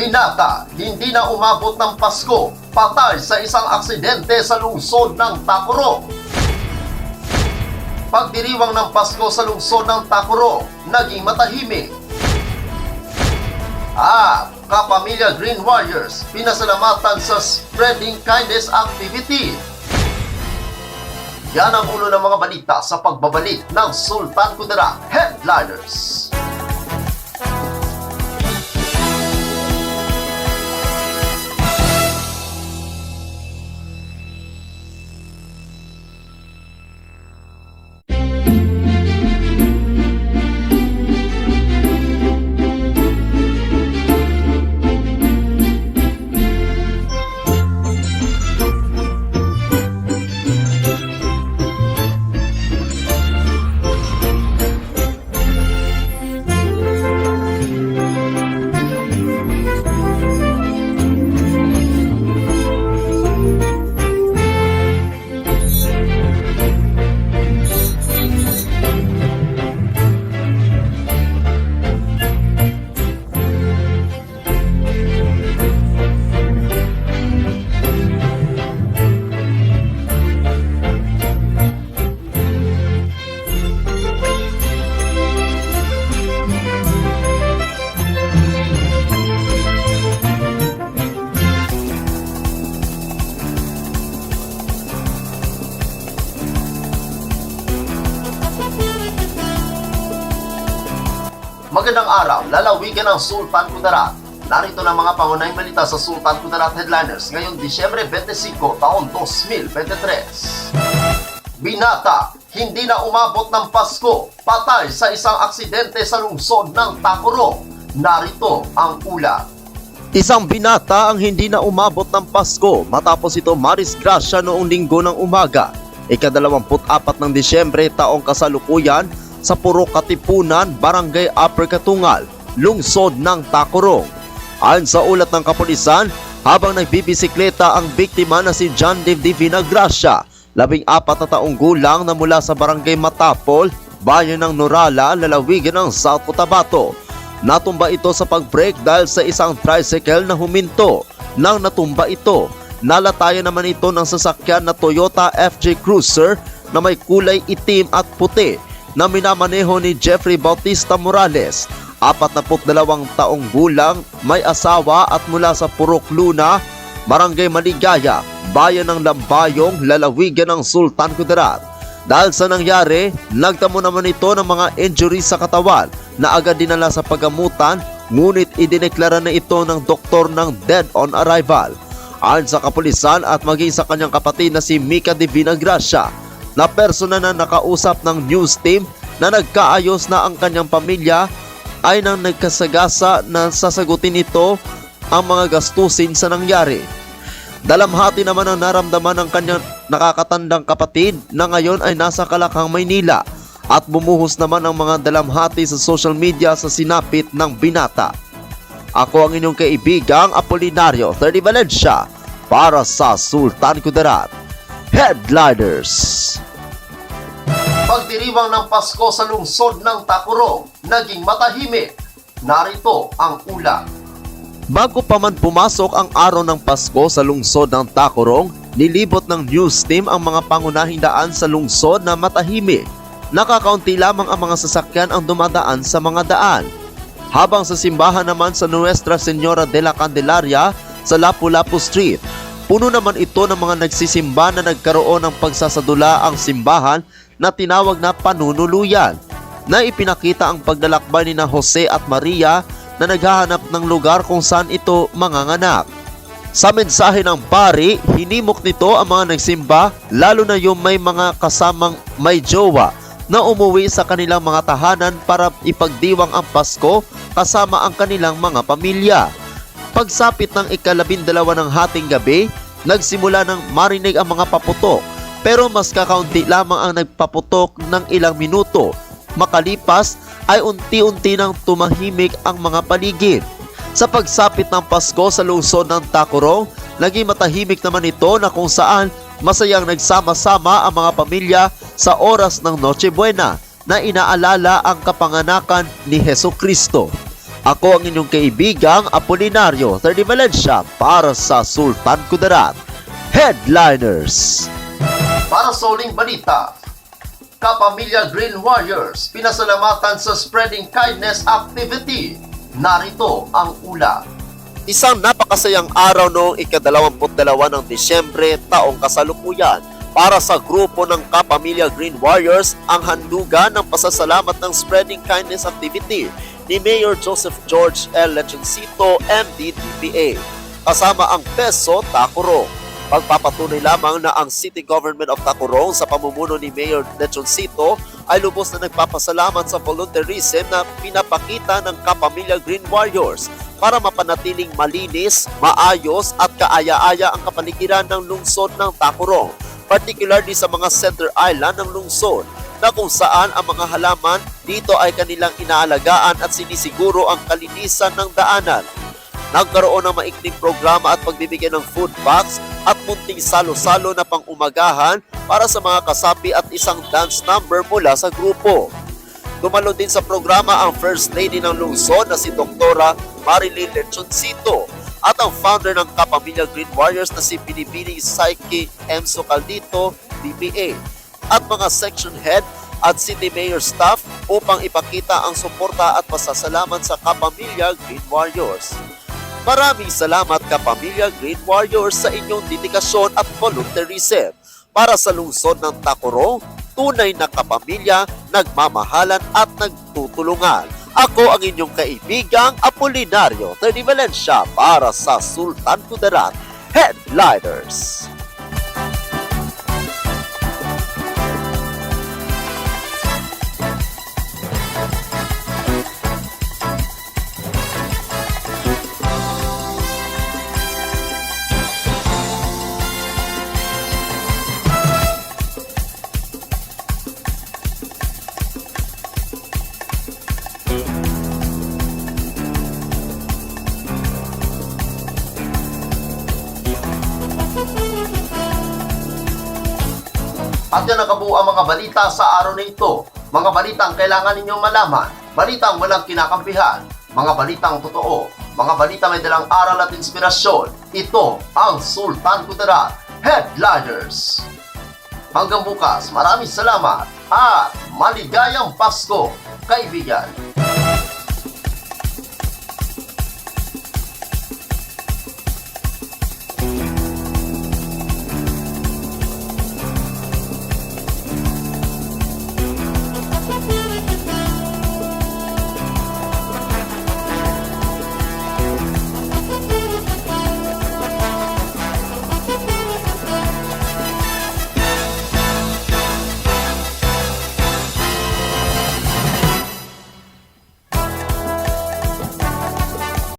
Binata, hindi na umabot ng Pasko, patay sa isang aksidente sa lungsod ng Tacurong. Pagdiriwang ng Pasko sa lungsod ng Tacurong, naging matahimik. At kapamilya Green Warriors, pinasalamatan sa Spreading Kindness Activity. Yan ang ulo ng mga balita sa pagbabalik ng Sultan Kudarat Headliners. Magandang araw, lalawigan ng Sultan Kudarat. Narito na mga pangunahing balita sa Sultan Kudarat Headliners ngayong Disyembre 25, taon 2023. Binata, hindi na umabot ng Pasko, patay sa isang aksidente sa lungsod ng Tacurong. Narito ang ulat. Isang binata ang hindi na umabot ng Pasko matapos ito madisgrasya noong linggo ng umaga, ika-24 ng Disyembre taong kasalukuyan sa Purok Katipunan, Barangay Upper Katungal, lungsod ng Tacurong. Ayon sa ulat ng kapulisan, habang nagbibisikleta ang biktima na si John Dave de Vinagracia, 14 na taong gulang na mula sa Barangay Matapol, bayan ng Norala, lalawigan ng South Cotabato. Natumba ito sa pag-brake dahil sa isang tricycle na huminto. Nang natumba ito, nalatayan naman ito ng sasakyan na Toyota FJ Cruiser na may kulay itim at puti na minamaneho ni Jeffrey Bautista Morales, 42 taong gulang, may asawa at mula sa Purok Luna, Barangay Maligaya, bayan ng Lambayong, lalawigan ng Sultan Kudarat. Dahil sa nangyari, nagtamo naman ito ng mga injuries sa katawan na agad dinala sa pagamutan, ngunit idineklara na ito ng doktor ng dead on arrival. Ayon sa kapulisan at maging sa kanyang kapatid na si Mika de Vinagracia, na persona na nakausap ng news team na nagkaayos na ang kanyang pamilya ay nang nagkasagasa na sasagutin ito ang mga gastusin sa nangyari. Dalamhati naman ang naramdaman ng kanyang nakakatandang kapatid na ngayon ay nasa Kalakang, Maynila, at bumuhos naman ang mga dalamhati sa social media sa sinapit ng binata. Ako ang inyong kaibigang Apolinario 30 Valencia para sa Sultan Kudarat Headliners. Pagdiriwang ng Pasko sa lungsod ng Tacurong, naging matahimik. Narito ang ulat. Bago pa man pumasok ang araw ng Pasko sa lungsod ng Tacurong, nilibot ng news team ang mga pangunahing daan sa lungsod na matahimik. Nakakaunti lamang ang mga sasakyan ang dumadaan sa mga daan. Habang sa simbahan naman sa Nuestra Señora de la Candelaria sa Lapu-Lapu Street, puno naman ito ng mga nagsisimba na nagkaroon ng pagsasadula ang simbahan na tinawag na panunuluyan, na ipinakita ang paglalakbay ni na Jose at Maria na naghahanap ng lugar kung saan ito manganganak. Sa mensahe ng pari, hinimok nito ang mga nagsimba, lalo na yung may mga kasamang may jowa, na umuwi sa kanilang mga tahanan para ipagdiwang ang Pasko kasama ang kanilang mga pamilya. Pagsapit ng ika-12 ng hating gabi, nagsimula ng marinig ang mga paputok, pero mas kakaunti lamang ang nagpaputok ng ilang minuto. Makalipas ay unti-unti nang tumahimik ang mga paligid. Sa pagsapit ng Pasko sa lungsod ng Tacurong, naging matahimik naman ito na kung saan masayang nagsama-sama ang mga pamilya sa oras ng Noche Buena na inaalala ang kapanganakan ni Jesucristo. Ako ang inyong kaibigang Apolinario 30 Valencia para sa Sultan Kudarat Headliners. Para sa uling balita, Kapamilya Green Warriors pinasalamatan sa Spreading Kindness Activity. Narito ang ulat. Isang napakasayang araw noong ika-22 ng Disyembre taong kasalukuyan para sa grupo ng Kapamilya Green Warriors ang handugan ng pasasalamat ng Spreading Kindness Activity ni Mayor Joseph George L. Lechoncito, MD, DPA, kasama ang Peso Tacurong. Pagpapatunay lamang na ang City Government of Tacurong sa pamumuno ni Mayor Lechoncito ay lubos na nagpapasalamat sa volunteerism na pinapakita ng Kapamilya Green Warriors para mapanatiling malinis, maayos at kaaya-aya ang kapaligiran ng lungsod ng Tacurong, particularly sa mga center island ng lungsod, na kung saan ang mga halaman dito ay kanilang inaalagaan at sinisiguro ang kalinisan ng daanan. Nagkaroon ng maikling programa at pagbibigay ng food box at munting salo-salo na pang-umagahan para sa mga kasapi at isang dance number mula sa grupo. Dumalo din sa programa ang First Lady ng lungsod na si Dr. Marilyn Lechoncito at ang founder ng Kapamilya Green Warriors na si Binibining Psyche Emso Caldito, DPA, at mga section head at city mayor staff upang ipakita ang suporta at pasasalamat sa Kapamilya Green Warriors. Maraming salamat Kapamilya Green Warriors sa inyong dedikasyon at volunteerism para sa lungsod ng Tacurong, tunay na kapamilya, nagmamahalan at nagtutulungan. Ako ang inyong kaibigang Apolinario 30 Valencia para sa Sultan Kudarat Headliners. At yan nakabuo ang mga balita sa araw na ito. Mga balitang kailangan ninyong malaman, balitang walang kinakampihan, mga balitang totoo, mga balita may dalang aral at inspirasyon. Ito ang Sultan Kudarat Headliners. Hanggang bukas, maraming salamat at maligayang Pasko, kaibigan.